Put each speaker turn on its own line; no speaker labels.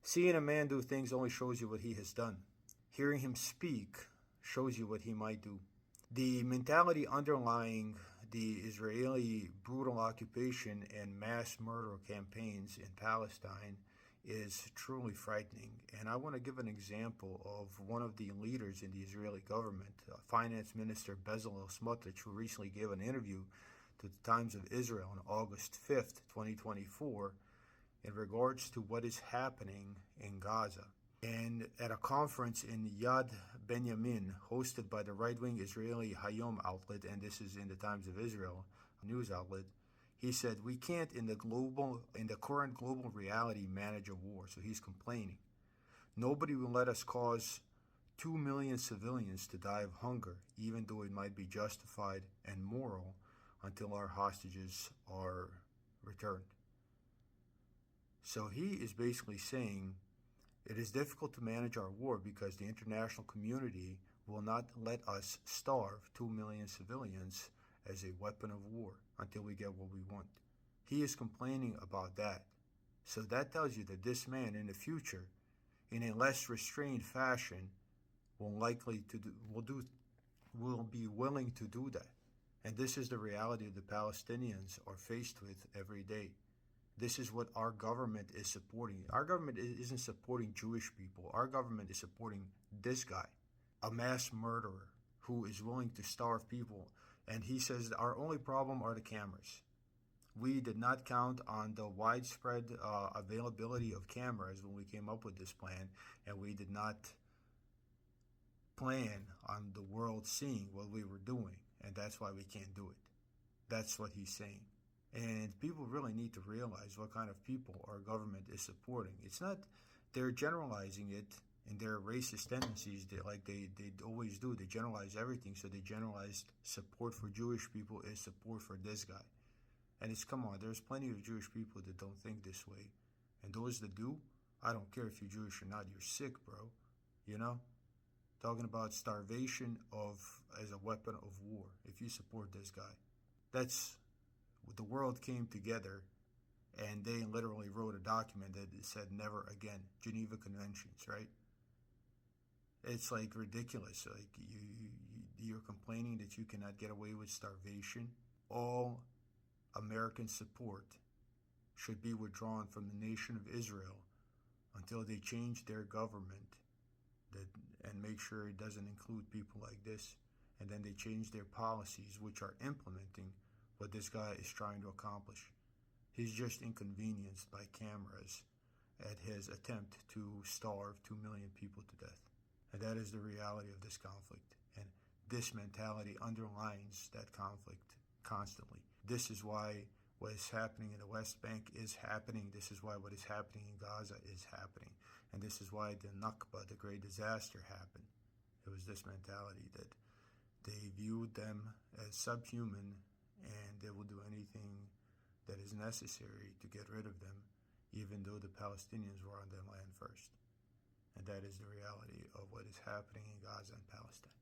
Seeing a man do things only shows you what he has done. Hearing him speak shows you what he might do. The mentality underlying the Israeli brutal occupation and mass murder campaigns in Palestine is truly frightening. And I want to give an example of one of the leaders in the Israeli government, Finance Minister Bezalel Smotrich, who recently gave an interview to the Times of Israel on August 5th, 2024, in regards to what is happening in Gaza. And at a conference in Yad Benjamin, hosted by the right-wing Israeli Hayom outlet, and this is in the Times of Israel, a news outlet, he said, "We can't in the current global reality manage a war." So he's complaining. "Nobody will let us cause 2 million civilians to die of hunger, even though it might be justified and moral, until our hostages are returned." So he is basically saying, it is difficult to manage our war because the international community will not let us starve 2 million civilians as a weapon of war until we get what we want. He is complaining about that. So that tells you that this man in the future, in a less restrained fashion, will be willing to do that. And this is the reality the Palestinians are faced with every day. This is what our government is supporting. Our government isn't supporting Jewish people. Our government is supporting this guy, a mass murderer who is willing to starve people. And he says our only problem are the cameras. We did not count on the widespread availability of cameras when we came up with this plan, and we did not plan on the world seeing what we were doing, and that's why we can't do it. That's what he's saying. And people really need to realize what kind of people our government is supporting. It's not, they're generalizing it in their racist tendencies, like they always do. They generalize everything. So they generalized support for Jewish people is support for this guy. And it's, come on, there's plenty of Jewish people that don't think this way. And those that do, I don't care if you're Jewish or not, you're sick, bro. You know? Talking about starvation as a weapon of war, if you support this guy. That's, the world came together and they literally wrote a document that said never again, Geneva Conventions, right? It's like ridiculous. Like you're complaining that you cannot get away with starvation. All American support should be withdrawn from the nation of Israel until they change their government and make sure it doesn't include people like this. And then they change their policies, which are implementing what this guy is trying to accomplish. He's just inconvenienced by cameras at his attempt to starve 2 million people to death. And that is the reality of this conflict. And this mentality underlines that conflict constantly. This is why what is happening in the West Bank is happening. This is why what is happening in Gaza is happening. And this is why the Nakba, the great disaster, happened. It was this mentality that they viewed them as subhuman, and they will do anything that is necessary to get rid of them, even though the Palestinians were on their land first. And that is the reality of what is happening in Gaza and Palestine.